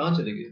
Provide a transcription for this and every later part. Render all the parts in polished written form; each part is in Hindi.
कहाँ चले गए?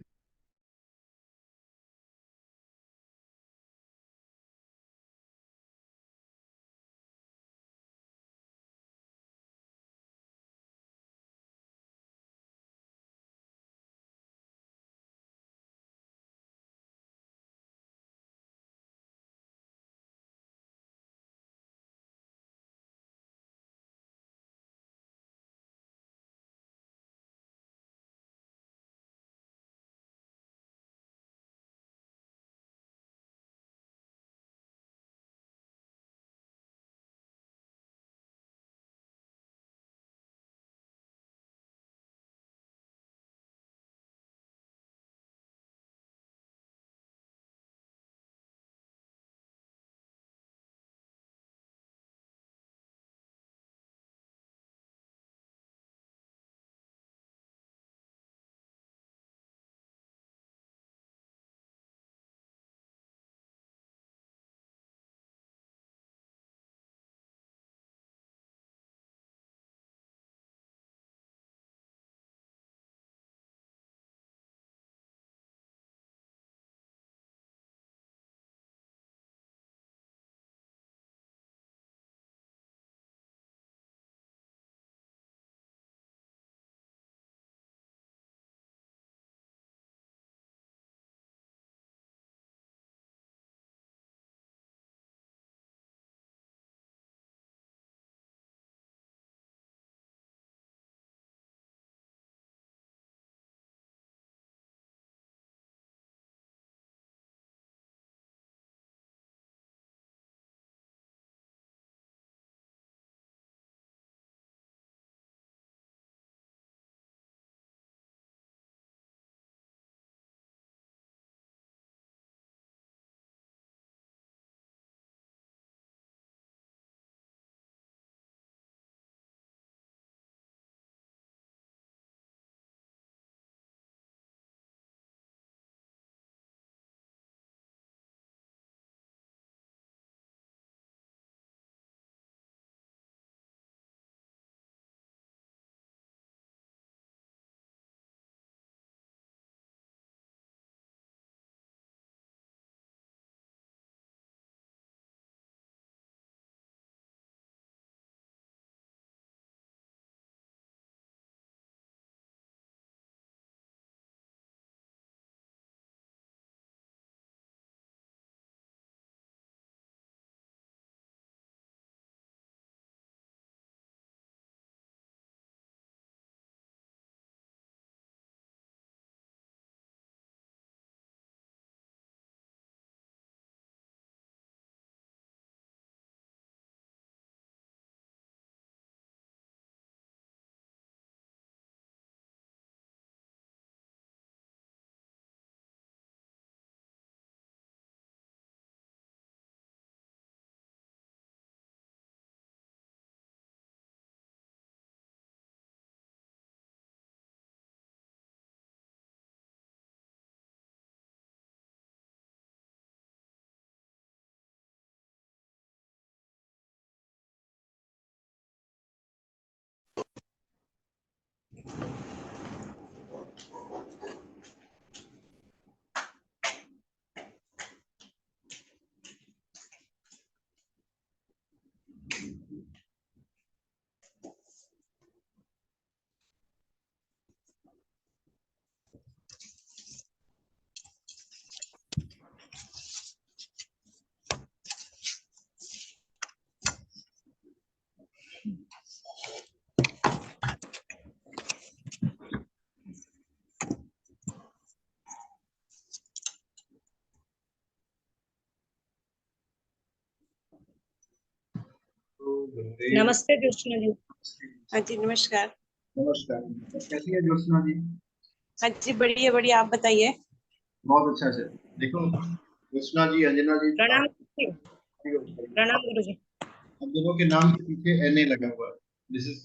गुरुदेव। नमस्ते ज्योत्सना जी। हाँ जी नमस्कार। नमस्कार। कैसी है ज्योत्सना जी? हाँ जी बढ़िया बढ़िया, आप बताइए। बहुत अच्छा से। देखो ज्योत्सना जी, अंजना जी, प्रणाम आप गुरु जी। दोनों के नाम के पीछे NA लगा हुआ है। दिस इज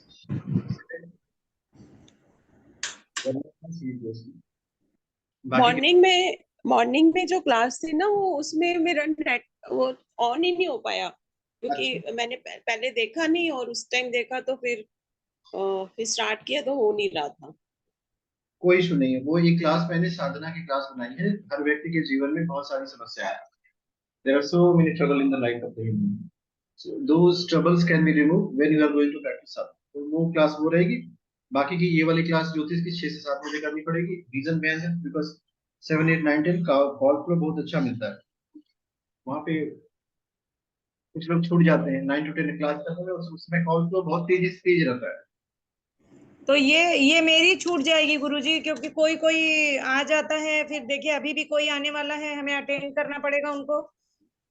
बाकी मॉर्निंग में जो क्लास थी ना, वो उसमें मेरा नेट वो ऑन ही नहीं हो पाया, क्योंकि मैंने पहले देखा नहीं और उस टाइम देखा तो फिर स्टार्ट किया तो हो नहीं रहा था। कोई इशू नहीं है। वो ये क्लास मैंने साधना की क्लास बनाई है। हर व्यक्ति के जीवन में बहुत सारी समस्याएं हैं। There are so many trouble in the life of the human, so those troubles can be remove when you are going to practice sadhana. तो वो क्लास वो रहेगी। बाकी की ये वाली क्लास ज्योतिष की 6 से 7 बजे करनी पड़ेगी। रीजन बेन है बिकॉज 7 8 9 10 का कॉल फ्लो बहुत अच्छा मिलता है वहाँ पे। कुछ लोग छूट जाते हैं 9 to 10 क्लास करने में, उसमें कॉल फ्लो बहुत तेजी से तेज रहता है। तो ये मेरी छूट जाएगी गुरुजी, क्योंकि कोई कोई आ जाता है, फिर देखिए अभी भी कोई आने वाला है, हमें अटेंड करना पड़ेगा उनको।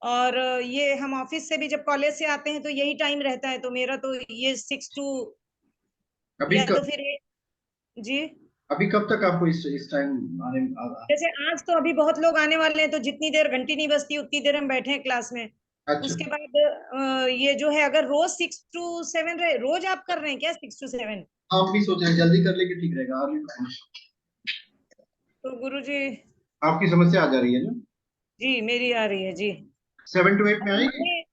और ये हम ऑफिस से भी जब कॉलेज से आते हैं तो यही टाइम रहता है, तो मेरा तो ये 6 to अभी या तो कब फिर जी। अभी कब तक आपको इस टाइम आने जैसे आज तो अभी बहुत लोग आने वाले हैं, तो जितनी देर घंटी नहीं बजती उतनी देर हम बैठे हैं क्लास में। अच्छा, उसके बाद ये जो है, अगर रोज 6 to 7 रहे, रोज आप कर रहे हैं क्या 6 to 7? आप भी सोच रहे हैं जल्दी कर लेके ठीक रहेगा। Early to finish. तो गुरुजी आपकी समस्या आ जा रही है ना? जी, मेरी आ रही है जी। 7 to 8 में आएगी। हमें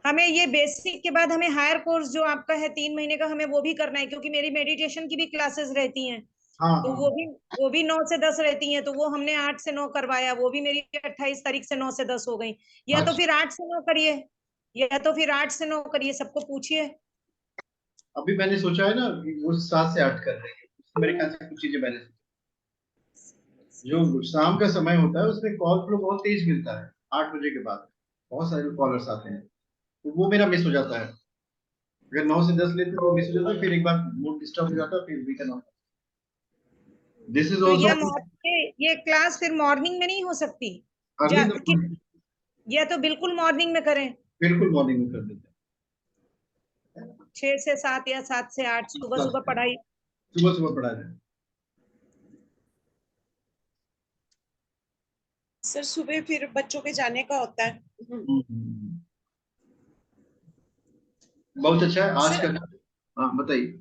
हमें ये बेसिक के बाद हमें हायर कोर्स जो आपका है 3 महीने का, हमें वो भी करना है, क्योंकि मेरी मेडिटेशन की भी क्लासेस रहती हैं। हाँ तो हाँ। वो भी 9 से 10 रहती हैं, तो वो हमने 8 से 9 करवाया, वो भी मेरी 28 तारीख से 9 से 10 हो गई। या तो अच्छा, फिर 8 से 9 करिए, या तो फिर 8 से 9 करिए, सबको पूछिए। अभी मैंने सोचा है ना कि वो 7 से 8 कर रहे हैं, उसमें मेरे ख्याल से कुछ चीजें मैंने जो शाम का समय होता है उसमें कॉल फ्लो बहुत तेज मिलता है। 8 बजे के बाद बहुत सारे कॉलर्स आते हैं, तो वो मेरा मिस हो जाता है। अगर 9 से 10 लेते तो मिस हो जाता है, फिर एक बार मूड डिस्टर्ब हो जाता है, फिर वीकेंड ऑफ। दिस इज तो ऑल्सो ये क्लास फिर मॉर्निंग में नहीं हो सकती? अर्ली द कि या तो बिल्कुल मॉर्निंग में करें, बिल्कुल मॉर्निंग में कर देते 6 से 7 या 7 से 8 सुबह सुबह हैं। पढ़ाई। सुबह सुबह पढ़ा जाए। सर सुबह फिर बच्चों के जाने का होता है। बहुत अच्छा है आज सर का। हाँ बताइए।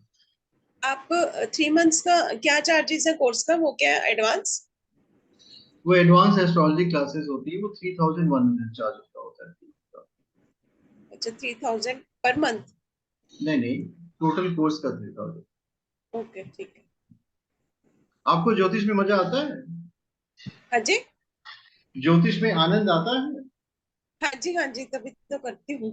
आप 3 मंथ्स का क्या चार्जेस है कोर्स का, वो क्या है एडवांस? वो एडवांस एस्ट्रोलॉजी क्लासेस होती है, वो 3100 चार्ज उसका होता है। अच्छा, 3,000 पर मंथ? नहीं नहीं, टोटल कोर्स का 3000। ओके ठीक है। आपको ज्योतिष में मजा आता है? हाँ जी। ज्योतिष में आनंद आता है? हाँ जी, हाँ जी, तभी तो करती हूँ।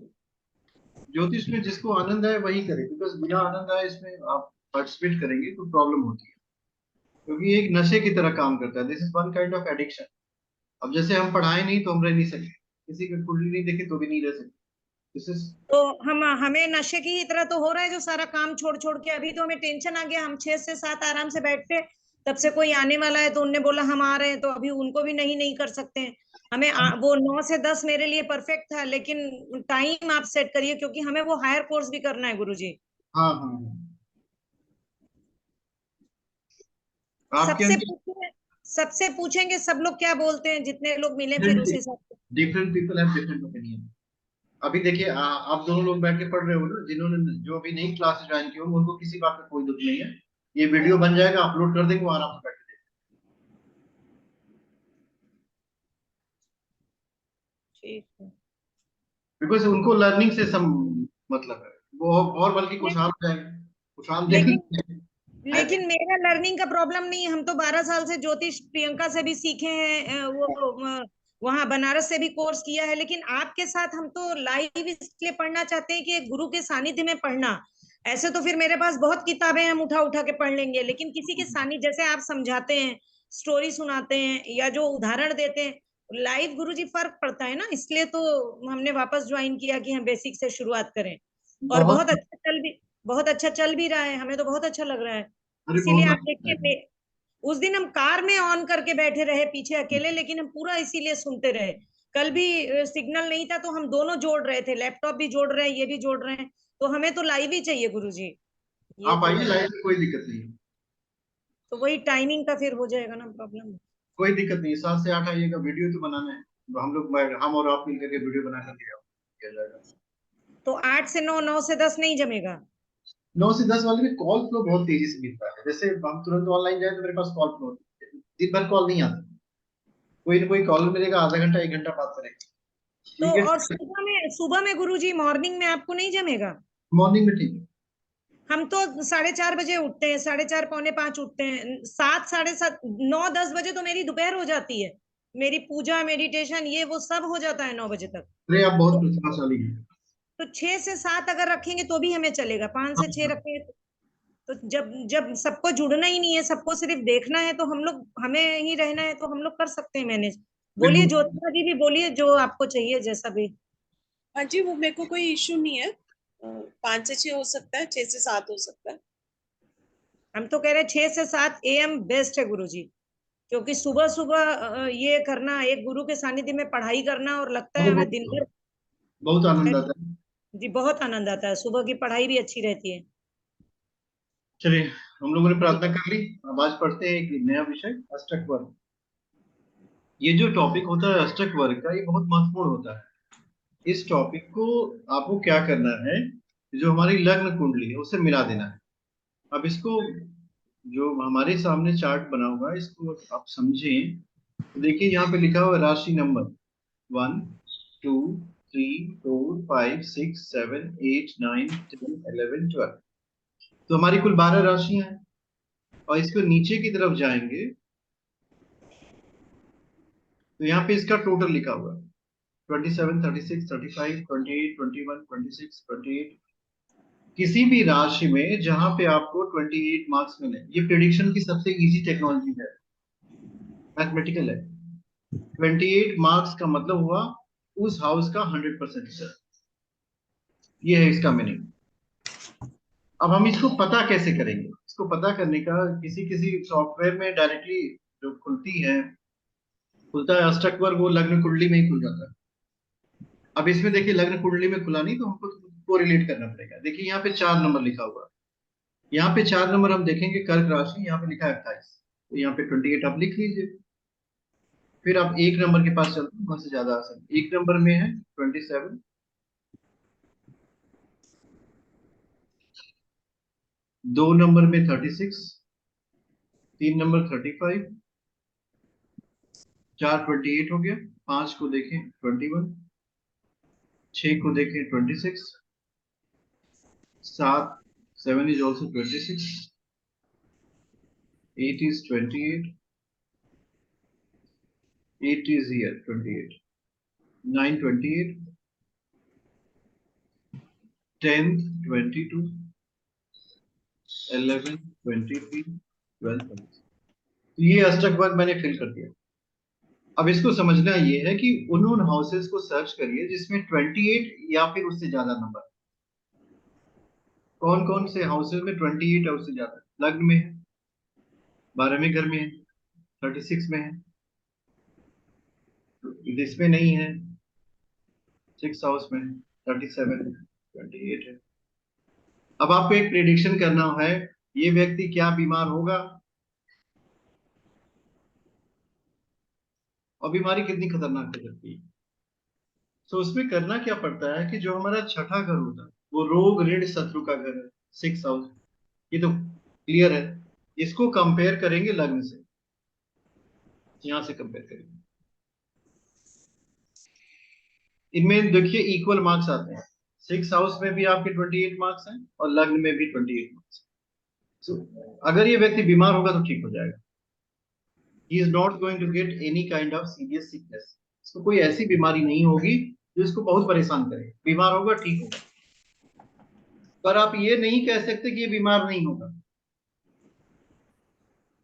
ज्योतिष में जिसको आनंद है वही करे, बिकॉज बिना आनंद आए इसमें आप पार्टिसिपेट करेंगे तो प्रॉब्लम होती है, क्योंकि ये एक नशे की तरह काम करता है। This is one kind of addiction. अब जैसे हम पढ़ाए नहीं तो हम रह नहीं सकते, किसी की कुंडली नहीं देखे तो भी नहीं रह सकते। दिस इज तो हमें नशे की ही तरह तो हो रहा है, जो सारा काम छोड़ छोड़ के। अभी तो हमें टेंशन आ गया, हम 6 से 7 आराम से बैठते, तब से कोई आने वाला है तो उनने बोला हम आ रहे हैं, तो अभी उनको भी नहीं कर सकते हैं। वो 9 से 10 मेरे लिए परफेक्ट था, लेकिन टाइम आप सेट करिए, क्योंकि हमें वो हायर कोर्स भी करना है गुरुजी। हाँ हाँ हाँ। आपके सबसे अंदर पूछेंगे सबसे पूछेंगे, सब लोग क्या बोलते हैं, जितने लोग मिले फिर उस हिसाब से। Different people have different opinion. अभी देखिए आप दोनों लोग बैठ के पढ़ रहे हो ना, जिन्होंने जो अभी नई क्लास ज्वाइन की हो उनको किसी बात का कोई दुख नहीं है। ये वीडियो बन जाएगा, अपलोड कर देंगे, वो आराम से बैठ के ठीक है। बिकॉज उनको लर्निंग से सम मतलब है। वो और बल्कि खुशहाल हो जाएंगे, खुशहाल लेकिन देखेंगे। लेकिन मेरा लर्निंग का प्रॉब्लम नहीं है, हम तो 12 साल से ज्योतिष प्रियंका से भी सीखे हैं, वहां बनारस से भी कोर्स किया है। लेकिन आपके साथ हम तो लाइव इसलिए पढ़ना चाहते हैं कि एक गुरु के सानिध्य में पढ़ना। ऐसे तो फिर मेरे पास बहुत किताबें हैं, हम उठा उठा के पढ़ लेंगे, लेकिन किसी के सानिध्य, जैसे आप समझाते हैं, स्टोरी सुनाते हैं, या जो उदाहरण देते हैं, लाइव गुरुजी फर्क पड़ता है ना, इसलिए तो हमने वापस ज्वाइन किया कि हम बेसिक से शुरुआत करें। और बहुत। बहुत अच्छा चल भी रहा है, हमें तो बहुत अच्छा लग रहा है। अरे इसीलिए बहुत आप अच्छा है। देखिए, उस दिन हम कार में ऑन करके बैठे रहे पीछे अकेले, लेकिन हम पूरा इसीलिए सुनते रहे। कल भी सिग्नल नहीं था, तो हम दोनों जोड़ रहे थे, लैपटॉप भी जोड़ रहे हैं, ये भी जोड़ रहे हैं। तो हमें तो लाइव ही चाहिए गुरुजी, ये आप तो आइए है। लाइव में, कोई दिक्कत नहीं है। तो वही टाइमिंग का फिर हो जाएगा ना प्रॉब्लम। कोई दिक्कत नहीं है, 7 से 8 आइएगा। वीडियो तो बनाना है, तो हम और आप मिलकर के वीडियो बना करके किया जाएगा। तो 8 से 9, 9 से 10 नहीं जमेगा? 9 से 10 वाले में कॉल फ्लो बहुत तेजी से मिलता है। जैसे हम तुरंत ऑनलाइन जाए तो मेरे पास कॉल फ्लो, दिन भर कॉल नहीं आता। कोई ना कोई कॉल मिलेगा, आधा घंटा 1 घंटा बात करेंगे। तो ठीक और है, सुबह में गुरुजी, मॉर्निंग में आपको नहीं जमेगा? मॉर्निंग में ठीक है। हम तो 4:30 बजे उठते हैं, 4:30 पौने 5 उठते हैं, 7 7:30 9 10 बजे तो मेरी दोपहर हो जाती है। मेरी पूजा मेडिटेशन ये वो सब हो जाता है 9 बजे तक। अरे आप बहुत तो प्रतिभाशाली हैं। 6 से 7 अगर रखेंगे तो भी हमें चलेगा, 5 से 6 हाँ, रखेंगे तो जब जब सबको जुड़ना ही नहीं है, सबको सिर्फ देखना है, तो हम लोग हमें ही रहना है तो हम लोग कर सकते हैं मैनेज। बोलिए बिल्कुल। ज्योतिका जी भी बोलिए जो आपको चाहिए जैसा भी। हाँ जी, वो मेरे को कोई इश्यू नहीं है। 5 से 6 हो सकता है, 6 से 7 हो सकता है। हम तो कह रहे हैं 6 से 7 AM बेस्ट है गुरुजी। क्योंकि सुबह सुबह ये करना, एक गुरु के सानिध्य में पढ़ाई करना, और लगता है बहुत हमें दिन बहुत भर। बहुत आनंद आता है। जी बहुत आनंद आता है, सुबह की पढ़ाई भी अच्छी रहती है। चलिए, हम लोगों ने जी प्रार्थना कर ली। अब आज पढ़ते हैं एक नया विषय, अष्टक वर्ग। ये जो टॉपिक होता है अष्टक वर्ग का, ये बहुत महत्वपूर्ण होता है। इस टॉपिक को आपको क्या करना है, जो हमारी लग्न कुंडली है उसे मिला देना है। अब इसको, जो हमारे सामने चार्ट बना हुआ है, इसको आप समझें तो देखिए, यहाँ पे लिखा हुआ है राशि नंबर 1 2 3 4 5 6 7 8 9 10 11 12। तो हमारी कुल 12 राशियां हैं। और इसको नीचे की तरफ जाएंगे तो यहाँ पे इसका टोटल लिखा हुआ है 27 36 35 28 21 26 28। किसी भी राशि में जहां पे आपको 28 मार्क्स मिले, ये प्रिडिक्शन की सबसे इजी टेक्नोलॉजी है, मैथमेटिकल है। 28 मार्क्स का मतलब हुआ उस हाउस का 100%। ये है इसका मीनिंग। अब हम इसको पता कैसे करेंगे? इसको पता करने का, किसी किसी सॉफ्टवेयर में डायरेक्टली जो खुलता है अष्टक वर्ग, वो लग्न कुंडली में ही खुल जाता है। अब इसमें देखिए, लग्न कुंडली में खुला नहीं तो हमको को रिलेट करना पड़ेगा। देखिए यहाँ पे 4 नंबर लिखा हुआ है। यहाँ पे 4 नंबर हम देखेंगे, कर्क राशि, यहाँ पे लिखा है 28, तो यहाँ पे 28 आप लिख लीजिए। फिर आप एक नंबर के पास चलते हैं, वहां से ज्यादा आसान। एक नंबर में है 27, 2 नंबर में 36, 3 नंबर 35, 4 28 हो गया, 5 को देखें 21, 6 को देखें 26, 7 7 is also 26, 8 is 28, 8 is here 28, 9 28, 10 22, 11 23, 12 26। तो ये अष्टक वर्ग मैंने फिल कर दिया। अब इसको समझना ये है कि उन हाउसेस को सर्च करिए जिसमें 28 या फिर उससे ज्यादा नंबर। कौन कौन से हाउसेस में 28 और उससे ज्यादा? लग्न में है, 12वें घर में है, 36 में है, इसमें नहीं है, 6 हाउस में है, 37 है, 28 है। अब आपको एक प्रेडिक्शन करना है, ये व्यक्ति क्या बीमार होगा और बीमारी कितनी खतरनाक हो सकती है। तो उसमें करना क्या पड़ता है कि जो हमारा छठा घर होता है, वो रोग ऋण शत्रु का घर है, 6 हाउस। ये तो क्लियर है। इसको कंपेयर करेंगे लग्न से, यहां से कंपेयर करेंगे। इनमें देखिए इक्वल मार्क्स आते हैं। 6 हाउस में भी आपके 28 मार्क्स हैं और लग्न में भी 28 मार्क्स। सो अगर ये व्यक्ति बीमार होगा तो ठीक हो जाएगा। He is not going to get any kind of serious sickness. इसको कोई ऐसी बीमारी नहीं होगी जो इसको बहुत परेशान करे। बीमार होगा, ठीक होगा, पर आप ये नहीं कह सकते कि ये बीमार नहीं होगा।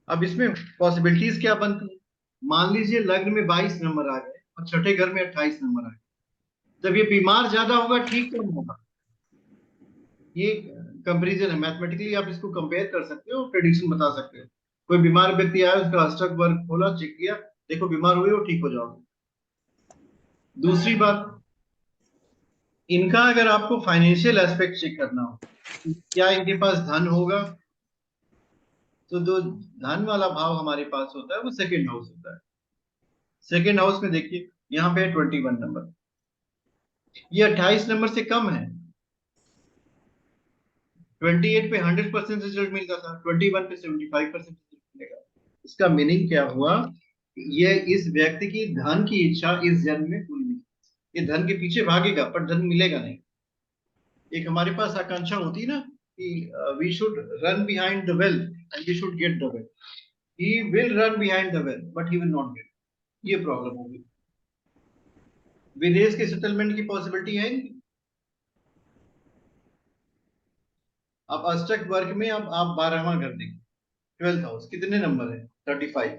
अब इसमें पॉसिबिलिटीज क्या बनती है? मान लीजिए लग्न में 22 नंबर आ गए और छठे घर में 28 नंबर आ गए, जब ये बीमार ज्यादा होगा, ठीक कम होगा। ये कंपैरिजन है, मैथमेटिकली आप इसको कंपेयर कर सकते हो, प्रेडिक्शन बता सकते हो। कोई बीमार व्यक्ति आया, उसका अष्टक वर्ग खोला, चेक किया, देखो बीमार हुए हो, ठीक हो जाओगे। दूसरी बात, इनका अगर आपको फाइनेंशियल एस्पेक्ट चेक करना हो, क्या इनके पास धन होगा, तो जो धन वाला भाव हमारे पास होता है वो सेकेंड हाउस होता है। सेकेंड हाउस में देखिए, यहाँ पे 21 नंबर, ये 28 नंबर से कम है। 28 पे 100% रिजल्ट मिलता था, 21 पे 75% रिजल्ट मिलेगा। इसका मीनिंग क्या हुआ? ये इस व्यक्ति की धन की इच्छा इस जन्म में पूरी नहीं। ये धन के पीछे भागेगा पर धन मिलेगा नहीं। एक हमारे पास आकांक्षा होती है ना we should run behind the well and we should get the well. He will run behind the well, but he will not get. ये प्रॉब्लम होगी। विदेश के सेटलमेंट की पॉसिबिलिटी है इनकी। अब अष्टक वर्ग में अब आप 12वां घर देखिए, 12th हाउस कितने नंबर है? 35।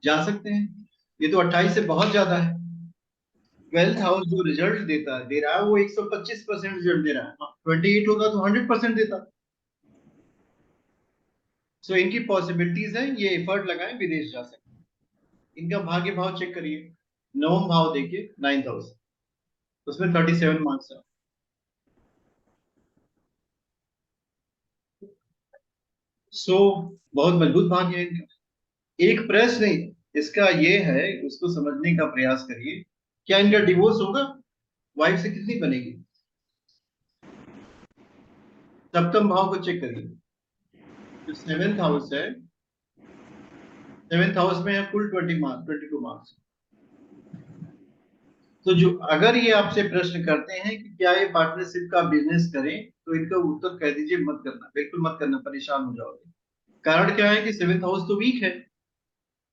जा सकते हैं, ये तो 28 से बहुत ज्यादा है। 12th हाउस जो रिजल्ट दे रहा है वो 125% रिजल्ट दे रहा है। 28 होता तो 100% देता। सो इनकी पॉसिबिलिटीज है, ये एफर्ट लगाएं, विदेश जा सकते हैं। इनका भाग्य भाव चेक करिए, नवम भाव देखिए, 9th हाउस, उसमें 37 मार्क्स है। सो बहुत मजबूत भाग्य है इनका। एक प्रश्न इसका ये है, उसको समझने का प्रयास करिए, क्या इनका डिवोर्स होगा? वाइफ से कितनी बनेगी? सप्तम भाव को चेक करिए, जो 7th हाउस है, 7th हाउस में है कुल 22 मार्क्स। तो जो अगर ये आपसे प्रश्न करते हैं कि क्या ये पार्टनरशिप का बिजनेस करें, तो इनका उत्तर कह दीजिए मत करना, बिल्कुल मत करना, परेशान हो जाओगे। कारण क्या है कि 7th हाउस तो वीक है,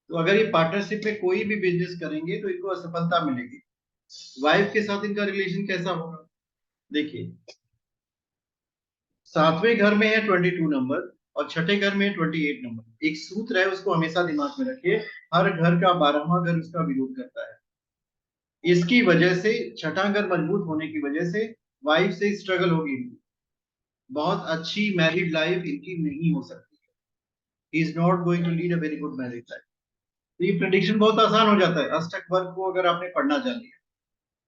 तो अगर ये पार्टनरशिप में कोई भी बिजनेस करेंगे तो इनको असफलता मिलेगी। वाइफ के साथ इनका रिलेशन कैसा होगा? देखिए, 7वें घर में है 22 नंबर और छठे घर में 28 नंबर। एक सूत्र है, उसको हमेशा दिमाग में रखिए, हर घर का 12वां घर उसका विरोध करता है। इसकी वजह से छठा घर मजबूत होने की वजह से वाइफ से स्ट्रगल होगी, बहुत अच्छी मैरिड लाइफ इनकी नहीं हो सकती है। He is not going to lead a very good married life. तो ये प्रेडिक्शन बहुत आसान हो जाता है अष्टक वर्ग को अगर आपने पढ़ना जान लिया।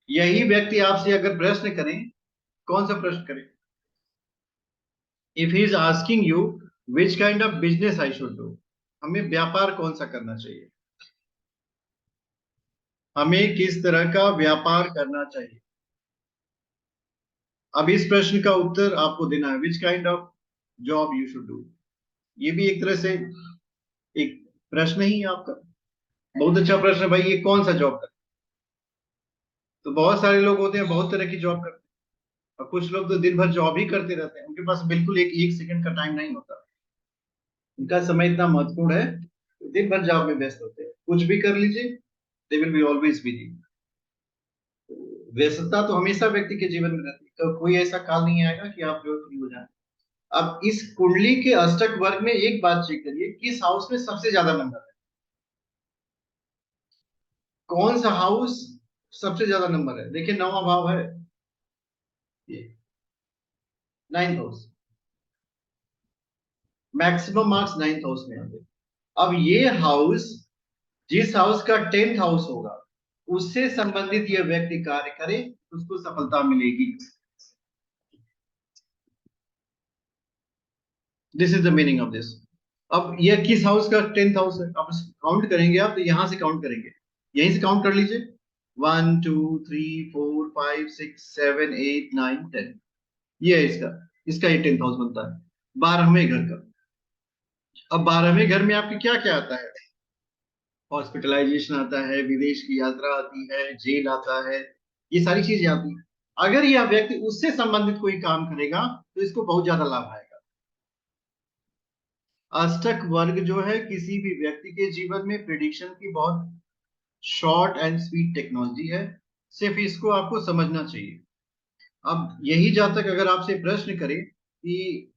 यही व्यक्ति आपसे अगर प्रश्न करें, कौन सा प्रश्न करें? If he is asking you which kind of business I should do, हमें व्यापार कौन सा करना चाहिए, हमें किस तरह का व्यापार करना चाहिए। अब इस प्रश्न का उत्तर आपको देना है, which kind of job you should do. ये भी एक तरह से एक प्रश्न ही है आपका, बहुत अच्छा प्रश्न है भाई, ये कौन सा जॉब करते? तो बहुत सारे लोग होते हैं बहुत तरह की जॉब करते हैं, और कुछ लोग तो दिन भर जॉब ही करते रहते हैं, उनके पास बिल्कुल एक सेकंड का टाइम नहीं होता। उनका समय इतना महत्वपूर्ण है, दिन भर जॉब में व्यस्त होते हैं, कुछ भी कर लीजिए, they will be always busy. व्यस्तता तो हमेशा व्यक्ति के जीवन में रहती है, तो कोई ऐसा काल नहीं आएगा कि आप जो फ्री हो जाए। अब इस कुंडली के अष्टक वर्ग में एक बात चेक करिए, किस हाउस में सबसे ज्यादा नंबर है, कौन सा हाउस सबसे ज्यादा नंबर है? देखिए, 9वां भाव है ये, 9th house, maximum marks 9th house में आते। अब ये हाउस, जिस हाउस का 10th हाउस होगा, उससे संबंधित ये व्यक्ति कार्य करे, उसको सफलता मिलेगी। This is the meaning of this. अब ये किस हाउस का 10th हाउस है? आप काउंट करेंगे, आप तो यहां से काउंट करेंगे, यहीं से काउंट कर लीजिए, 1 2 3 4 5 6 7 8 9 10। ये है इसका इसका ये 10th हाउस बनता है 12वें घर का। अब 12वें घर में आपके क्या क्या आता है? हॉस्पिटलाइजेशन आता है, विदेश की यात्रा आती है, जेल आता है, ये सारी चीजें आती है। अगर यह व्यक्ति उससे संबंधित कोई काम करेगा तो इसको बहुत ज्यादा लाभ आएगा। अष्टक वर्ग जो है किसी भी व्यक्ति के जीवन में प्रिडिक्शन की बहुत शॉर्ट एंड स्वीट टेक्नोलॉजी है, सिर्फ इसको आपको समझना चाहिए। अब यही जातक अगर आपसे प्रश्न करे कि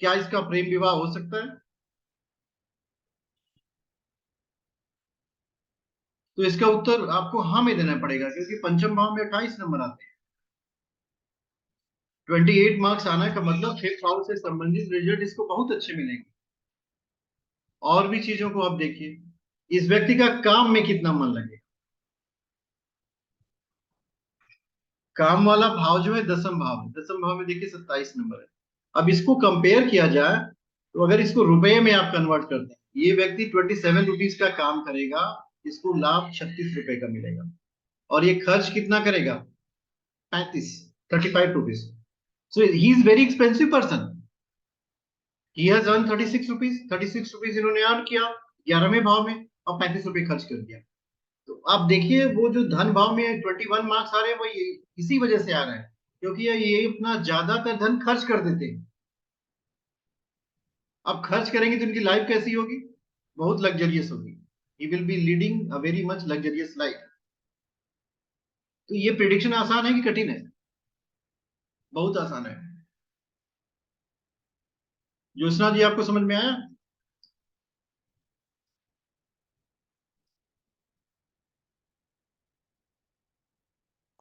क्या इसका प्रेम विवाह हो सकता है, तो इसका उत्तर आपको हाँ में देना पड़ेगा, क्योंकि पंचम भाव में 28 नंबर आते हैं। 28 मार्क्स आना का मतलब 5th हाउस से संबंधित रिजल्ट इसको बहुत अच्छे मिलेंगे। और भी चीजों को आप देखिए, इस व्यक्ति का काम में कितना मन लगेगा। काम वाला भाव जो है 10th भाव है, 10th भाव में देखिए 27 नंबर है। अब इसको कंपेयर किया जाए तो अगर इसको रुपए में आप कन्वर्ट करते हैं, ये व्यक्ति 27 रुपीज का काम करेगा, इसको लाभ 36 रुपए का मिलेगा, और ये खर्च कितना करेगा? 35 rupees. So he is very expensive person. He has earn 36 rupees, 36 rupees इन्होंने अर्न किया 11वें भाव में, और 35 रुपए खर्च कर दिया। तो आप देखिए वो जो धन भाव में 21 मार्क्स आ रहे हैं वो इसी वजह से आ रहे हैं, क्योंकि ये अपना ज्यादातर धन खर्च कर देते हैं। अब खर्च करेंगे तो इनकी लाइफ कैसी होगी? बहुत लग्जरियस होगी। He will be leading a very much luxurious life. तो ये प्रिडिक्शन आसान है कि कठिन है? बहुत आसान है। ज्योत्सना जी, आपको समझ में आया?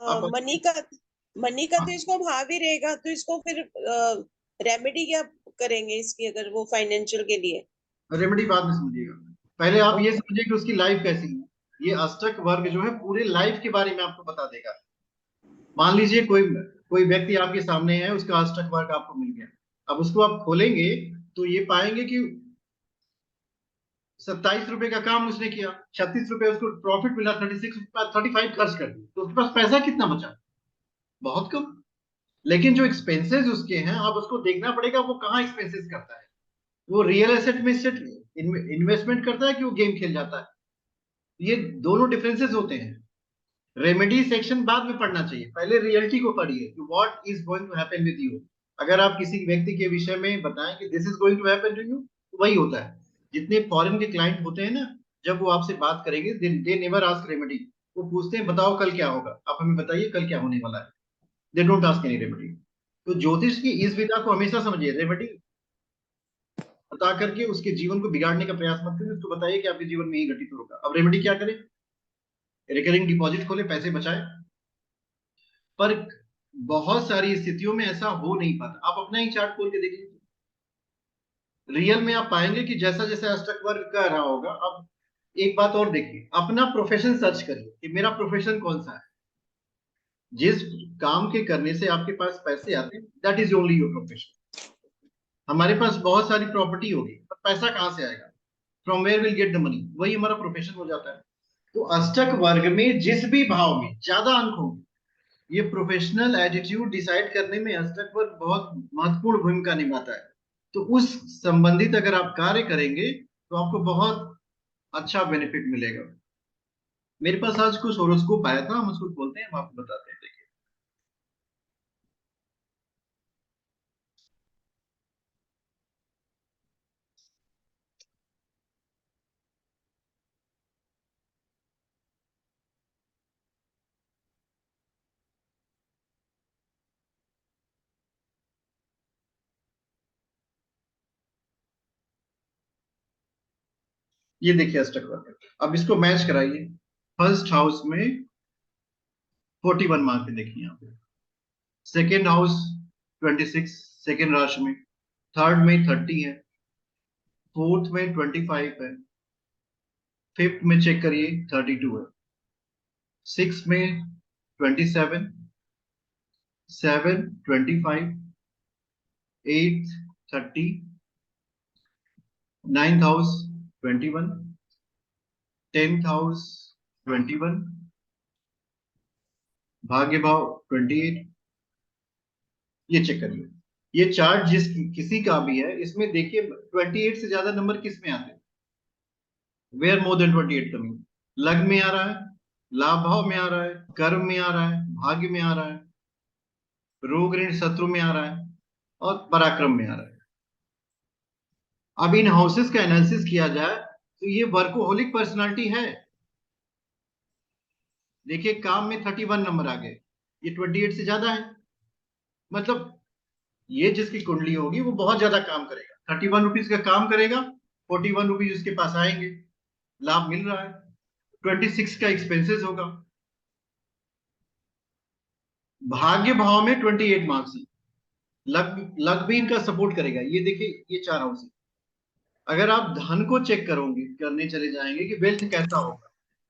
आप मनी का तो इसको भाव ही रहेगा, तो इसको फिर रेमेडी क्या करेंगे इसकी, अगर वो फाइनेंशियल के लिए? रेमेडी बाद में समझिएगा, पहले आप ये समझिए कि उसकी लाइफ कैसी है। ये अष्टक वर्ग जो है पूरे लाइफ के बारे में आपको बता देगा। मान लीजिए कोई कोई व्यक्ति आपके सामने है, उसका अष्टक वर्ग आपको मिल गया। अब उसको आप खोलेंगे तो ये पाएंगे कि 27 रुपए का काम उसने किया, 36 रुपए उसको प्रॉफिट मिला, 35 खर्च कर दिए, तो उसके पास पैसा कितना बचा? बहुत कम। लेकिन जो एक्सपेंसेस उसके हैं, आप उसको देखना पड़ेगा वो कहाँ एक्सपेंसेस करता है। वो रियल एसेट में इन्वेस्टमेंट करता है कि वो गेम खेल जाता है? ये दोनों डिफरेंसेस होते हैं। रेमेडी सेक्शन बाद में पढ़ना चाहिए, पहले रियलिटी को पढ़िए कि what is going to happen with you. अगर आप किसी व्यक्ति के विषय में बताएं कि this is going to happen to you, तो वही होता है। जितने फॉरेन के क्लाइंट होते हैं ना, जब वो आपसे बात करेंगे दे नेवर आस्क रेमेडी। वो पूछते हैं बताओ कल क्या होगा, आप हमें बताइए कल क्या होने वाला है। They don't ask any remedy. तो ज्योतिष की इस विधा को हमेशा समझिए, रेमेडी बता करके उसके जीवन को बिगाड़ने का प्रयास मत करिए, उसको बताइए कि आपके जीवन में ये घटित होगा। अब रेमेडी क्या करें? रिकरिंग डिपॉजिट खोले, पैसे बचाए। पर बहुत सारी स्थितियों में ऐसा हो नहीं पाता। आप अपना ही चार्ट खोल के देख लीजिए, रियल में आप पाएंगे कि जैसा जैसा अष्टक वर्ग का रहा होगा। अब एक बात और देखिए, अपना प्रोफेशन सर्च करिए कि मेरा प्रोफेशन कौन सा है। जिस काम के करने से आपके पास पैसे आते हैं, that is only your profession. हमारे पास बहुत सारी प्रॉपर्टी होगी पर पैसा कहाँ से आएगा? From where will get the money? वही हमारा प्रोफेशन हो जाता है। तो अष्टक वर्ग में जिस भी भाव में ज्यादा अंक होंगे, ये प्रोफेशनल एटीट्यूड डिसाइड करने में अष्टक वर्ग बहुत महत्वपूर्ण भूमिका निभाता है। तो उस संबंधित अगर आप कार्य करेंगे तो आपको बहुत अच्छा बेनिफिट मिलेगा। मेरे पास आज कुछ होरोस्कोप आया था, हम उसको खोलते हैं, हम आपको बताते हैं। देखिए, ये देखिए अष्टक वर्ग। अब इसको मैच कराइए। फर्स्ट हाउस में 41 मार्क है, देखिए यहाँ पे। सेकेंड हाउस 26, सेकेंड राशि में। थर्ड में 30 है। फोर्थ में 25 है। फिफ्थ में चेक करिए 32 है। सिक्स में 27, seven 25, eight 30, ninth house 21, tenth house 21, भाग्य भाव 28। ये चेक करिए। ये चार्ट जिस किसी का भी है, इसमें देखिए 28 से ज्यादा नंबर किस में आते हैं? Where more than 28 coming? लग्न में आ रहा है, लाभ भाव में आ रहा है, कर्म में आ रहा है, भाग्य में आ रहा है, रोग ऋण शत्रु में आ रहा है, और पराक्रम में आ रहा है। अब इन हाउसेस का एनालिसिस किया जाए तो ये वर्कोहोलिक पर्सनालिटी है। देखिए काम में 31 नंबर आ गए, ये 28 से ज्यादा है। मतलब ये जिसकी कुंडली होगी वो बहुत ज्यादा काम करेगा। 31 रुपीज का काम करेगा, 41 रुपीज उसके पास आएंगे, लाभ मिल रहा है। 26 का एक्सपेंसेस होगा। भाग्य भाव में 28 मार्क्स है। लग भी इनका सपोर्ट करेगा। ये देखिए ये चार हाउस है। अगर आप धन को चेक करोगे, करने चले जाएंगे कि वेल्थ कैसा होगा,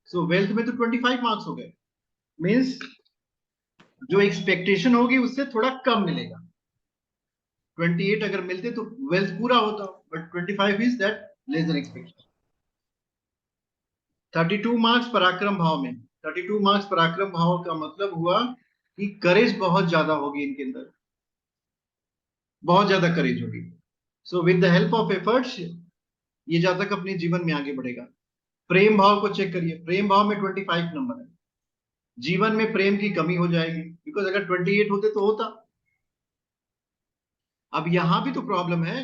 सो वेल्थ में तो 25 मार्क्स हो गए। मीन्स जो एक्सपेक्टेशन होगी उससे थोड़ा कम मिलेगा। 28 अगर मिलते तो वेल्थ पूरा होता, but 25 is that less than expectation. 32 marks पराक्रम भाव में। 32 मार्क्स पराक्रम भाव का मतलब हुआ कि करेज बहुत ज्यादा होगी इनके अंदर, बहुत ज्यादा करेज होगी। So with the help of efforts ये जातक अपने जीवन में आगे बढ़ेगा। प्रेम भाव को चेक करिए, प्रेम भाव में 25 नंबर है। जीवन में प्रेम की कमी हो जाएगी, बिकॉज अगर 28 होते तो होता। अब यहां भी तो प्रॉब्लम है,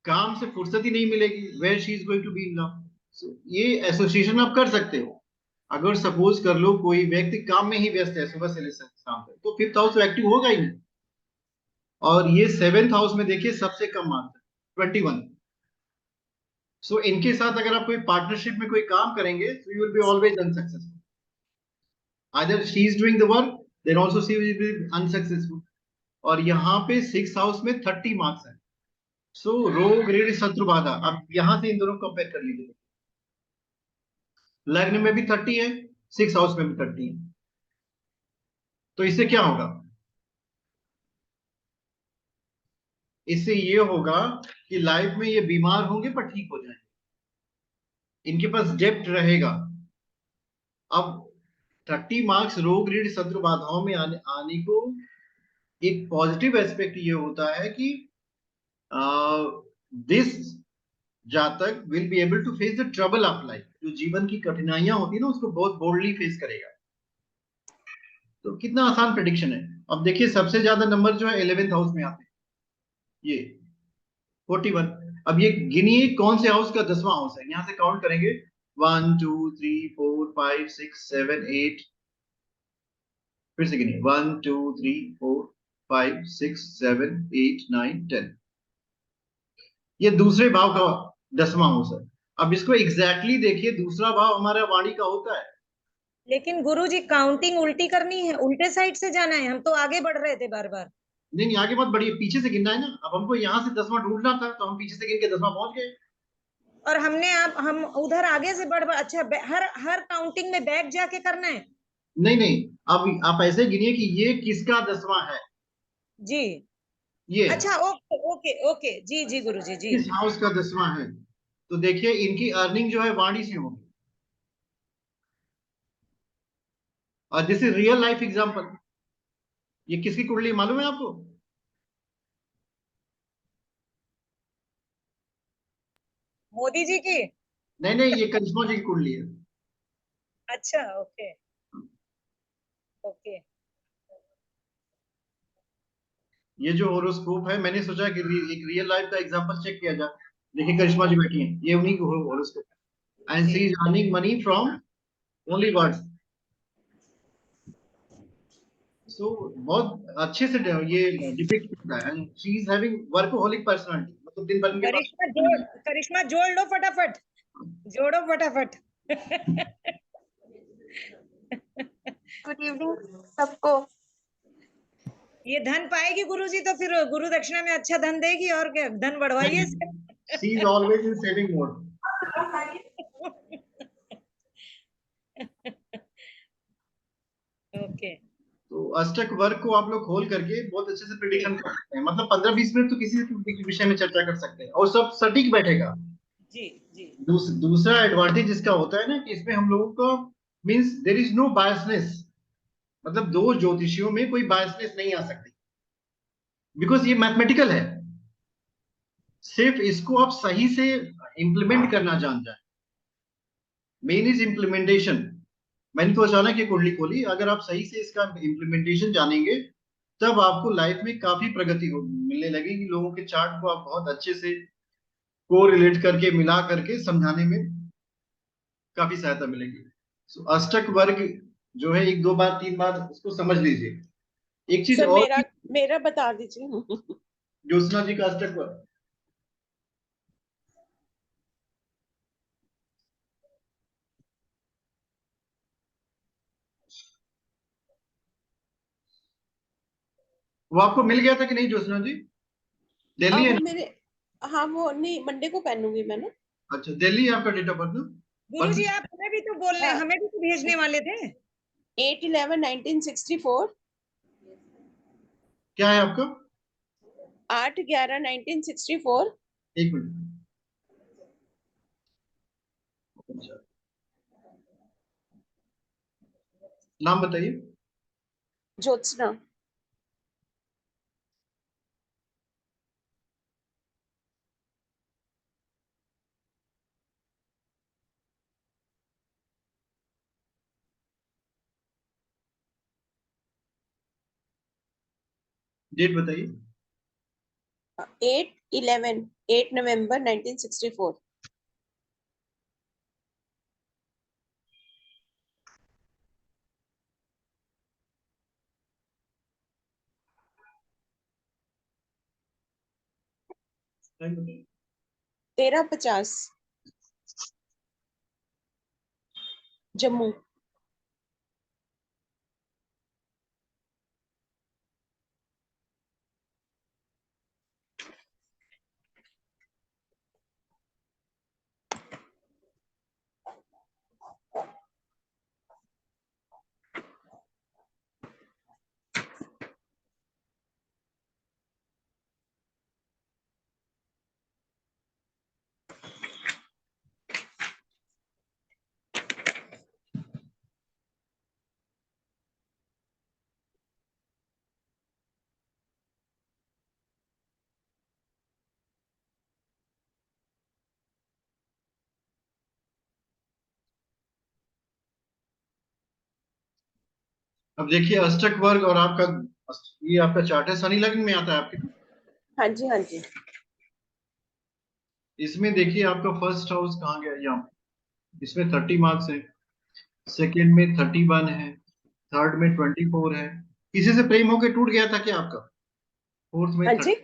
काम से फुर्सत ही नहीं मिलेगी, where she is going to be in love. ये एसोसिएशन आप कर सकते हो। अगर सपोज कर लो कोई व्यक्ति काम में ही व्यस्त है सुबह से लेकर शाम तक, तो फिफ्थ हाउस एक्टिव होगा ही नहीं। और ये सेवेंथ हाउस में देखिए सबसे कम मार्क्स है 21। सो इनके साथ अगर आप कोई पार्टनरशिप में कोई काम करेंगे तो you will be always unsuccessful. Either she is doing the work, then also she will be unsuccessful. और यहाँ पे सिक्स हाउस में 30 मार्क्स है। सो रोग ऋण शत्रु बाधा, अब यहां से इन दोनों को कंपेयर कर लीजिए। लग्न में भी 30 है, सिक्स हाउस में भी 30 है। तो इससे क्या होगा? इससे ये होगा कि लाइफ में ये बीमार होंगे पर ठीक हो जाएंगे, इनके पास डेप्थ रहेगा। अब 30 मार्क्स रोग ऋण शत्रु बाधाओं में आने को एक पॉजिटिव एस्पेक्ट ये होता है कि दिस जातक will be able to face the trouble of life. जो जीवन की कठिनाइयां होती है ना, उसको बहुत बोल्डली फेस करेगा। तो कितना आसान प्रेडिक्शन है। अब देखिए सबसे ज्यादा नंबर जो है 11th हाउस में आते हैं, ये 41। अब ये गिनिए कौन से हाउस का 10वां हाउस है, यहां से काउंट करेंगे 1 2 3 4 5 6 7 8। फिर से गिनिए 1 2 3 4 5 6 7 8 9 10। ये दूसरे भाव का 10वां हाउस है। अब इसको एग्जैक्टली देखिए, दूसरा भाव हमारा वाणी का होता है। लेकिन गुरुजी काउंटिंग उल्टी करनी है, उल्टे साइड से जाना है, हम तो आगे बढ़ रहे थे बार बार। नहीं नहीं, आगे मत बढ़िए, पीछे से गिनना है ना। अब हमको यहाँ से 10वां ढूंढना था, तो हम पीछे से गिन के 10वां पहुंच गए। और हमने अब हम उधर आगे से बढ़ अच्छा हर हर काउंटिंग में बैक जाके करना है। नहीं नहीं, अब आप ऐसे गिनिए कि ये किसका 10वां है। जी ये अच्छा, ओके ओके ओके, जी जी गुरुजी जी। किस हाउस का 10वां है। तो देखिए इनकी अर्निंग जो है वाणी से होगी। और this is real life example. ये किसकी कुंडली मालूम है आपको? मोदी जी की। नहीं नहीं, ये करिश्मा जी की कुंडली है। अच्छा ओके ओके। ये जो होरोस्कोप है, मैंने सोचा कि एक रियल लाइफ का एग्जांपल चेक किया जाए। देखिए करिश्मा जी बैठी हैं, ये उन्हीं की होरोस्कोप है। And she ji is earning money from only words. So बहुत अच्छे से ये डिपिक्ट करता है। And she is having workaholic personality, मतलब दिन भर के पास करिश्मा जोड़ लो फटाफट, जोड़ो फटाफट। गुड इवनिंग सबको। ये धन पाएगी गुरुजी तो फिर गुरु दक्षिणा में अच्छा धन देगी, और क्या, धन बढ़वाइए। She is always in saving mode. Okay. तो अष्टक वर्ग को आप लोग खोल करके बहुत अच्छे से प्रिडिक्शन कर सकते हैं। मतलब 15-20 मिनट तो किसी भी विषय में चर्चा कर सकते हैं और सब सटीक बैठेगा। जी जी दूसरा एडवांटेज इसका होता है ना कि इसमें हम लोगों को means there is no biasness. मतलब दो ज्योतिषियों में कोई बायसनेस नहीं आ सकती, बिकॉज ये मैथमेटिकल है। सिर्फ इसको आप सही से इंप्लीमेंट करना जान जाए। Main is implementation. मैंने तो अचानक ये कुंडली खोली, अगर आप सही से इसका इम्प्लीमेंटेशन जानेंगे तब आपको लाइफ में काफी प्रगति हो मिलने लगेगी। लोगों के चार्ट को आप बहुत अच्छे से को रिलेट करके मिला करके समझाने में काफी सहायता मिलेगी। सो अष्टक वर्ग जो है, एक दो बार तीन बार उसको समझ लीजिए। एक चीज सर और, मेरा मेरा बता दीजिए। ज्योत्सना जी का अष्टक वर्ग वो आपको मिल गया था कि नहीं ज्योत्सना जी? दिल्ली है वो ना? मेरे, हाँ वो नहीं, मंडे को पहनूंगी मैं ना। अच्छा, दिल्ली है आपका डेट ऑफ बर्थ ना? गुरुजी, आप हमें भी तो बोलने, हाँ, हमें भी तो भेजने वाले थे। 8/11/1964। क्या है आपका? 8/11/1964। एक मिनट। अच्छा, नाम बताइए। ज्योत्सना। डेट बताइए। 8 नवंबर 1964। टाइम बताइए। 13:50 जम्मू। अब देखिए अष्टक वर्ग और आपका ये आपका चार्ट है, शनि लग्न में आता है आपके। हाँ जी, हाँ जी। इसमें देखिए आपका फर्स्ट हाउस कहाँ गया, यहाँ पे। इसमें 30 मार्क्स है, सेकंड में 31 है, थर्ड में 24 है। किसी से प्रेम होके टूट गया था क्या आपका? फोर्थ में हाँ 30। जी,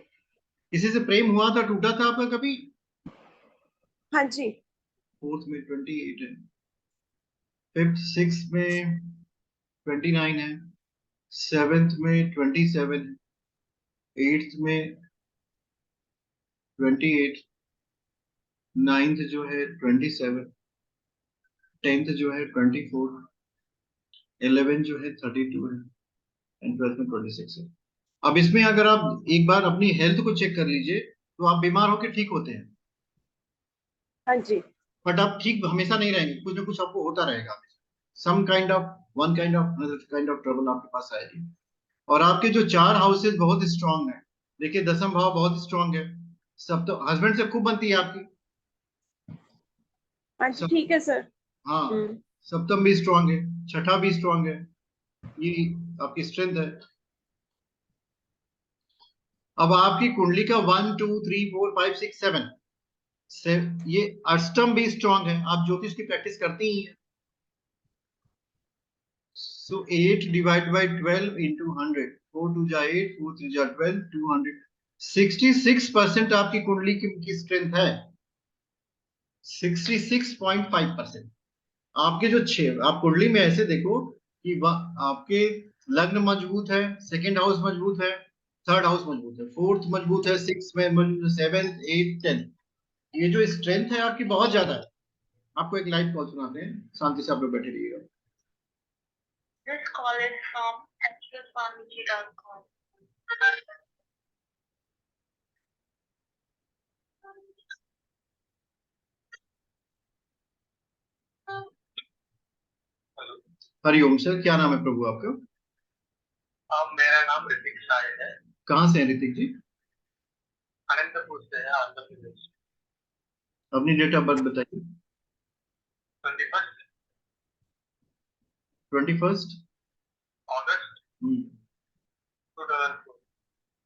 किसी से प्रेम हुआ था, टूटा था आपका कभी? हाँ जी। फोर्थ में 28 है, फिफ्थ सिक्स में 29 है, सेवेंथ में 27 है, एट्थ में 28, नाइन्थ जो है 27, टेंथ जो है 24, 11 जो है 32 है, एंड ट्वेल्थ में 26 है। अब इसमें अगर आप एक बार अपनी हेल्थ को चेक कर लीजिए तो आप बीमार होकर ठीक होते हैं, हाँ जी, बट आप ठीक हमेशा नहीं रहेंगे, कुछ ना कुछ आपको होता रहेगा। Some kind of one kind of kind of trouble आपके पास आएगी। और आपके जो चार हाउसेज बहुत स्ट्रांग है, देखिए दसम भाव बहुत स्ट्रांग है। सब तो हस्बैंड से खूब बनती है आपकी। हाँ जी, सब, ठीक है सर। हाँ, हम्म। सप्तम भी स्ट्रांग है, छठा भी स्ट्रांग है, ये आपकी स्ट्रेंथ है। अब आपकी कुंडली का 1 2 3 4 5 6 7 से ये अष्टम भी स्ट्रांग है, आप ज्योतिष की प्रैक्टिस करती ही हैं। So 8 divided by 12 into 100, 4 2 जा 8, 4 3 जा 12, 200, 66% आपकी कुंडली की स्ट्रेंथ है। 66.5%। आपके जो छह, आप कुंडली में ऐसे देखो कि आपके लग्न मजबूत है, सेकंड हाउस मजबूत है, थर्ड हाउस मजबूत है, फोर्थ मजबूत है, सिक्स में मजबूत, सेवेंथ, एट, टेंथ। ये जो स्ट्रेंथ है आपकी बहुत ज्यादा है। आपको एक लाइव कॉल सुनाते हैं, शांति से आप लोग बैठे रहिएगा। This call is from astralpharmacy.com. Hariom sir, क्या नाम है प्रभु आपका? मेरा नाम ऋतिक शाह है। कहाँ से हैं ऋतिक जी? अनंतपुर से है, आंध्र प्रदेश। अपनी डेट ऑफ बर्थ बताइए। 21 अगस्त 2004।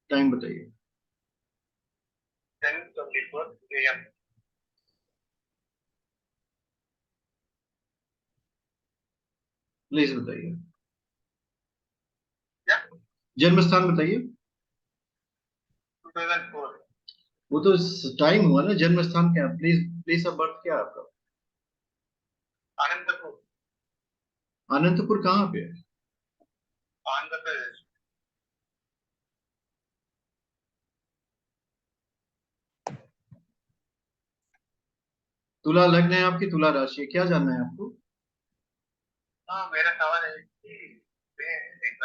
टाइम बताइए। 10:24 AM। प्लीज बताइए। क्या? जन्म स्थान बताइए। 2004। वो तो टाइम हुआ ना, जन्म स्थान क्या? प्लीज प्लेस ऑफ बर्थ क्या है आपका? अनंतपुर। अनंतपुर कहाँ पे है? आंध्र प्रदेश। तुला लग्न है आपकी, तुला राशि है, क्या जानना है आपको? हाँ, मेरा सवाल है कि मैं एक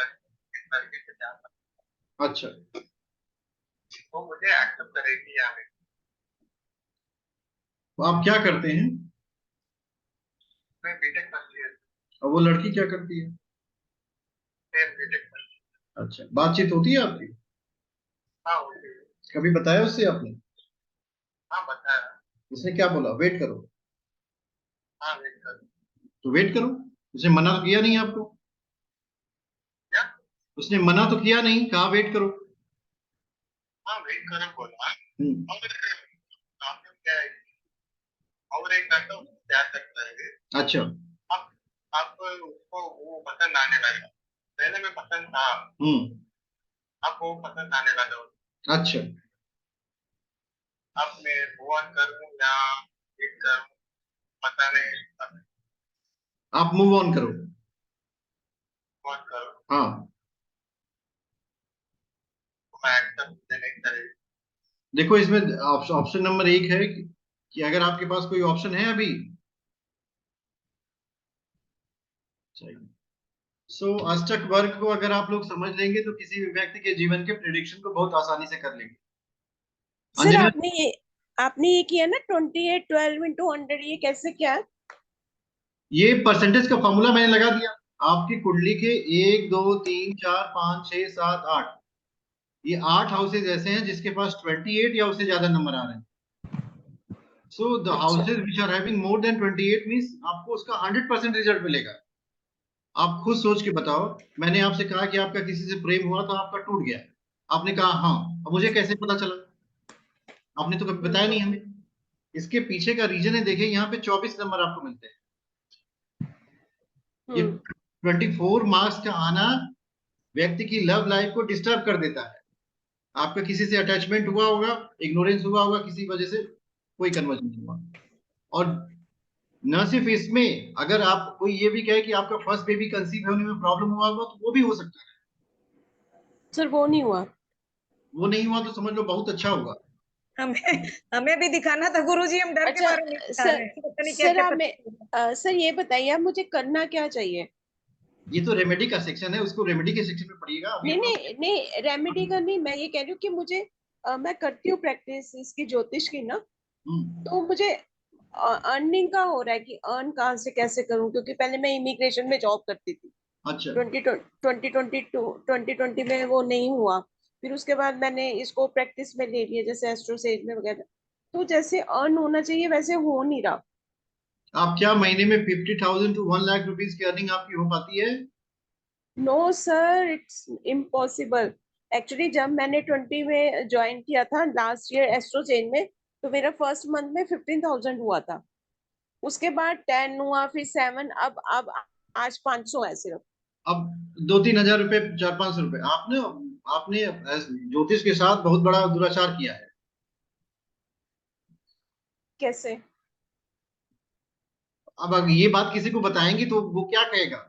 लड़की से जानना। अच्छा, वो मुझे एक्सेप्ट करेगी या नहीं? तो आप क्या करते हैं? मैं बीटेक फर्स्ट ईयर। और वो लड़की क्या करती है? मैं बीटेक फर्स्ट। अच्छा, बातचीत होती है आपकी? हाँ, होती है। कभी बताया उससे आपने? हाँ, बताया। उसने क्या बोला? वेट करो। हाँ, वेट करो। तो वेट करो। उसने मना तो किया नहीं आपको? क्या? उसने मना तो किया नहीं, कहा वेट करो। हाँ वेट करना बोला हम्म, और प्रॉब्लम क्या है और एक घंटा तैयार करता है अच्छा। अब आप उसको वो पसंद आने लगा पहले में पसंद था हम्म, अब वो पसंद आने लगा अच्छा। अब मैं मूव ऑन करूँ या वेट करूँ पता नहीं अब आप मूव ऑन करो। मूव ऑन करूँ हाँ, तो मैं एक्सेप्ट नहीं करेगी देखो इसमें ऑप्शन नंबर 1 है कि अगर आपके पास कोई ऑप्शन है अभी। सो अष्टक वर्ग को अगर आप लोग समझ लेंगे तो किसी भी व्यक्ति के जीवन के प्रिडिक्शन को बहुत आसानी से कर लेंगे। सर अंजना, आपने ये किया ना 28 12 into 100 ये कैसे किया? ये परसेंटेज का फॉर्मूला मैंने लगा दिया। आपकी कुंडली के 1 2 3 4 5 6 7 8, ये 8 हाउसेज ऐसे हैं जिसके पास 28 या उससे ज्यादा नंबर आ रहे हैं। सो द अच्छा houses which are having more than 28 means आपको उसका 100% रिजल्ट मिलेगा। आप खुद सोच के बताओ, मैंने आपसे कहा कि आपका किसी से प्रेम हुआ तो आपका टूट गया, आपने कहा हाँ, अब मुझे कैसे पता चला? आपने तो कभी बताया नहीं हमें। इसके पीछे का रीजन है, देखिए यहाँ पे 24 नंबर आपको मिलते हैं। ये 24 मार्क्स का आना व्यक्ति की लव लाइफ को डिस्टर्ब कर देता है। आपका किसी से अटैचमेंट हुआ होगा, इग्नोरेंस हुआ होगा, किसी वजह से कोई कन्वर्जन नहीं हुआ। और न सिर्फ इसमें, अगर आप कोई ये भी कहे कि आपका फर्स्ट बेबी कंसीव होने में प्रॉब्लम हुआ होगा तो वो भी हो सकता है। सर वो नहीं हुआ। वो नहीं हुआ तो समझ लो बहुत अच्छा हुआ। हमें हमें भी दिखाना था गुरुजी, हम डर के अच्छा मारे नहीं दिखा सर रहे हैं, पता नहीं क्या सर क्या आप करते सर ये बताइए आप मुझे करना क्या चाहिए? ये तो रेमेडी का सेक्शन है, उसको रेमेडी के सेक्शन में पढ़िएगा। अभी नहीं हम लोग नहीं नहीं रेमेडी का नहीं, मैं ये कह रही हूँ कि मुझे मैं करती हूँ प्रैक्टिस इसकी ज्योतिष की ना, हम्म, तो मुझे अर्निंग का हो रहा है कि अर्न कहाँ से कैसे करूँ, क्योंकि पहले मैं इमिग्रेशन में जॉब करती थी। अच्छा। 2020 में वो नहीं हुआ, फिर उसके बाद मैंने इसको प्रैक्टिस में ले लिया जैसे एस्ट्रोसेज में वगैरह, तो जैसे अर्न होना चाहिए वैसे हो नहीं रहा। आप क्या महीने में 50,000 टू 1 लाख रुपीज की अर्निंग आपकी हो पाती है? No sir it's impossible. Actually जब मैंने 20 में ज्वाइन किया था लास्ट ईयर एस्ट्रोचेन में, तो मेरा फर्स्ट मंथ में 15,000 हुआ था, उसके बाद 10 हुआ, फिर 7, अब आज 500 है सिर्फ। अब 2-3 हजार रुपए, 400-500 रुपए आपने आपने ज्योतिष के साथ बहुत बड़ा दुराचार किया है। कैसे? अब अगर ये बात किसी को बताएंगी तो वो क्या कहेगा?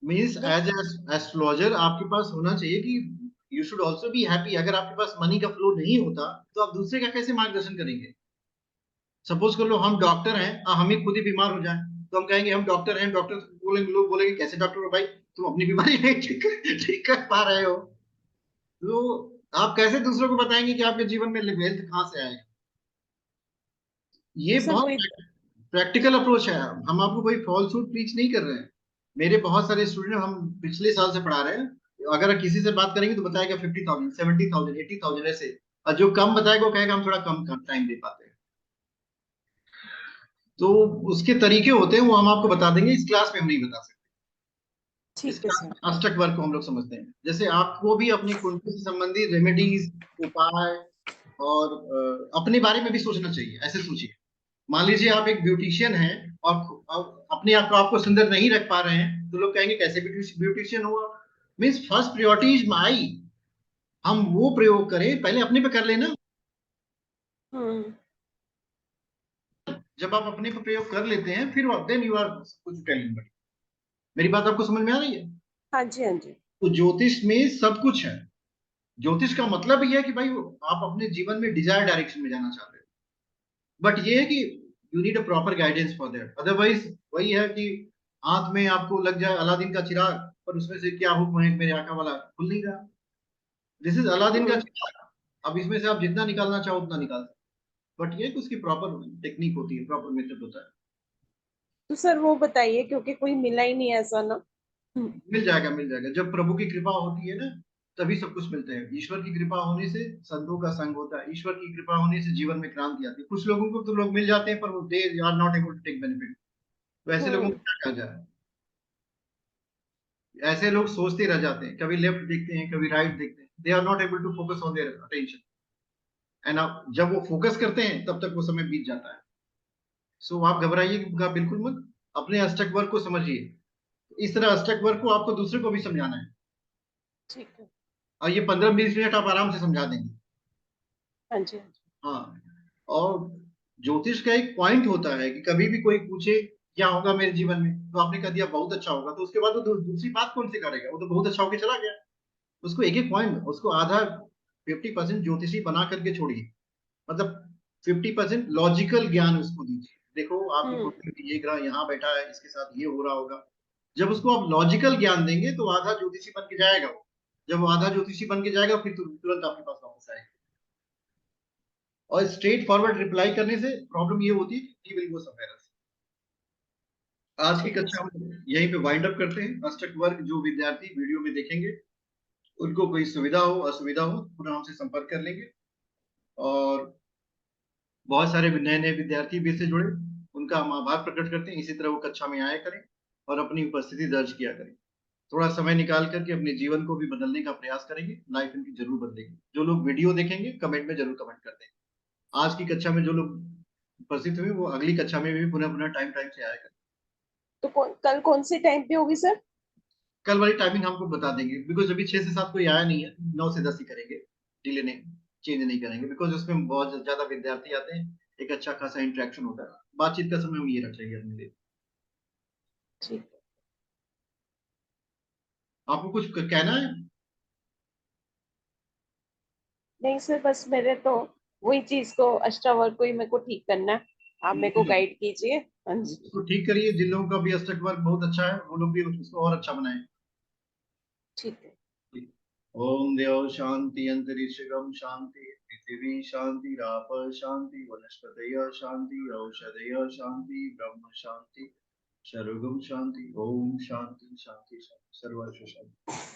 मीन्स नहीं एज एस्ट्रोलॉजर आपके पास होना चाहिए कि you should also be happy. अगर आपके पास मनी का फ्लो नहीं होता तो आप दूसरे का कैसे मार्गदर्शन करेंगे? सपोज कर लो हम डॉक्टर हैं, हम ही खुद ही बीमार हो जाएं तो हम कहेंगे हम डॉक्टर हैं, डॉक्टर बोलेंगे, लोग बोलेंगे कैसे डॉक्टर हो भाई, तुम अपनी बीमारी नहीं ठीक कर पा रहे हो। तो आप कैसे दूसरों को बताएंगे कि आपके जीवन में हेल्थ कहाँ से आएगा? ये तो सर बहुत वही। प्रैक्टिकल अप्रोच है। हम आपको कोई फॉल्सूट प्रीच नहीं कर रहे हैं। मेरे बहुत सारे स्टूडेंट हम पिछले साल से पढ़ा रहे हैं, अगर किसी से बात करेंगे तो बताएगा 50,000 70,000 80,000 ऐसे, और जो कम बताएगा वो कहेगा हम थोड़ा कम टाइम दे पाते हैं। तो उसके तरीके होते हैं, वो हम आपको बता देंगे, इस क्लास में हम नहीं बता सकते। इस ठीक है क्लास सर। में अष्टक वर्ग को हम लोग समझते हैं। जैसे आपको भी अपनी कुंडली से संबंधित रेमेडीज, उपाय और अपने बारे में भी सोचना चाहिए। ऐसे सोचिए, मान लीजिए आप एक ब्यूटिशियन हैं और अपने आप को आपको सुंदर नहीं रख पा रहे हैं तो लोग कहेंगे कैसे ब्यूटिशियन हुआ। Means first priority is my. हम वो प्रयोग करें, पहले अपने पे कर लेना। हम्म। जब आप अपने पे प्रयोग कर लेते हैं फिर देन यू आर कुछ टेलिंग। मेरी बात आपको समझ में आ रही है? हाँ जी हाँ जी। तो ज्योतिष में सब कुछ है। ज्योतिष का मतलब ये है कि भाई आप अपने जीवन में डिजायर डायरेक्शन में जाना चाहते हैं, बट ये है कि you need a proper guidance for that. Otherwise वही है कि हाथ में आपको लग जाए अलादीन का चिराग, पर उसमें से क्या हुक्म है मेरे आका वाला खुल नहीं रहा। दिस इज अलादीन का हम्म। चिराग। अब इसमें से आप जितना निकालना चाहो उतना निकाल सकते, बट ये कि उसकी प्रॉपर टेक्निक होती है, प्रॉपर मेथड होता है। तो सर वो बताइए, क्योंकि कोई मिला ही नहीं ऐसा ना। मिल जाएगा मिल जाएगा, जब प्रभु की कृपा होती है ना तभी सब कुछ मिलता है। ईश्वर की कृपा होने से संतों का संग होता है, ईश्वर की कृपा होने से जीवन में क्रांति आती है। कुछ लोगों को तो लोग मिल जाते हैं पर वो they are not able to take benefit, तो ऐसे लोगों को हम्म। क्या कहा जाए? ऐसे लोग सोचते रह जाते हैं, कभी लेफ्ट देखते हैं, कभी राइट देखते हैं, they are not able to focus on their attention, and अब जब वो फोकस करते हैं तब तक वो समय बीत जाता है। सो आप घबराइएगा बिल्कुल मत, अपने अष्टक वर्ग को समझिए, इस तरह अष्टक वर्ग को आपको दूसरे को भी समझाना है, ठीक है। और ये 15-20 मिनट आप आराम से समझा देंगे। हाँ जी, हाँ जी। हाँ, और ज्योतिष का एक पॉइंट होता है कि कभी भी कोई पूछे क्या होगा मेरे जीवन में, तो आपने कह दिया बहुत अच्छा होगा, तो उसके बाद वो दूसरी बात कौन सी करेगा, वो तो बहुत अच्छा होके चला गया। उसको एक एक पॉइंट, उसको आधा 50% ज्योतिषी बना करके छोड़िए, मतलब 50% लॉजिकल ज्ञान उसको दीजिए। देखो आपकी कुंडली में ये ग्रह यहाँ बैठा है, इसके साथ ये हो रहा होगा। जब उसको आप लॉजिकल ज्ञान देंगे तो आधा ज्योतिषी बन के जाएगा वो। जब वो आधा ज्योतिषी बन के जाएगा फिर तुरंत आपके पास वापस आएगा। और स्ट्रेट फॉरवर्ड रिप्लाई करने से प्रॉब्लम ये होती है कि he will go somewhere else। आज की ठीक है कक्षा सर। हम यहीं पे वाइंड अप करते हैं। अष्टक वर्ग जो विद्यार्थी वीडियो में देखेंगे, उनको कोई सुविधा हो असुविधा हो पुनः हमसे संपर्क कर लेंगे। और बहुत सारे नए नए विद्यार्थी भी इससे जुड़े, उनका हम आभार प्रकट करते हैं। इसी तरह वो कक्षा में आया करें और अपनी उपस्थिति दर्ज किया करें। थोड़ा समय निकाल करके अपने जीवन को भी बदलने का प्रयास करेंगे, लाइफ इनकी जरूर बदलेगी। जो लोग वीडियो देखेंगे कमेंट में जरूर कमेंट करते हैं। आज की कक्षा में जो लोग उपस्थित हुए वो अगली कक्षा में भी पुनः पुनः टाइम टाइम से आया करें। तो कल कौन से टाइम पे होगी सर? कल वाली टाइमिंग हमको बता देंगे, बिकॉज अभी 6 से 7 कोई आया नहीं है, 9 से 10 ही करेंगे, डिले नहीं, चेंज नहीं करेंगे, बिकॉज उसमें बहुत ज्यादा विद्यार्थी आते हैं, एक अच्छा खासा इंटरेक्शन होता है। बातचीत का समय हम ये रख लेंगे अपने लिए। ठीक है। आपको कुछ कहना है? नहीं सर, बस मेरे तो वही चीज को, अष्टावर्ग को ही मेरे को ठीक करना है। आप मेरे को गाइड कीजिए। हाँ जी। उसको ठीक करिए। जिन लोगों का भी अष्टक वर्ग बहुत अच्छा है वो लोग भी उसको और अच्छा बनाए। ठीक है। ओम देव शांति अंतरिक्षगम शांति पृथ्वी शांति राप शांति वनस्पतय शांति औषधय शांति ब्रह्म शांति सर्वगम शांति। ओम शांति शांति शांति सर्वस्व शांति।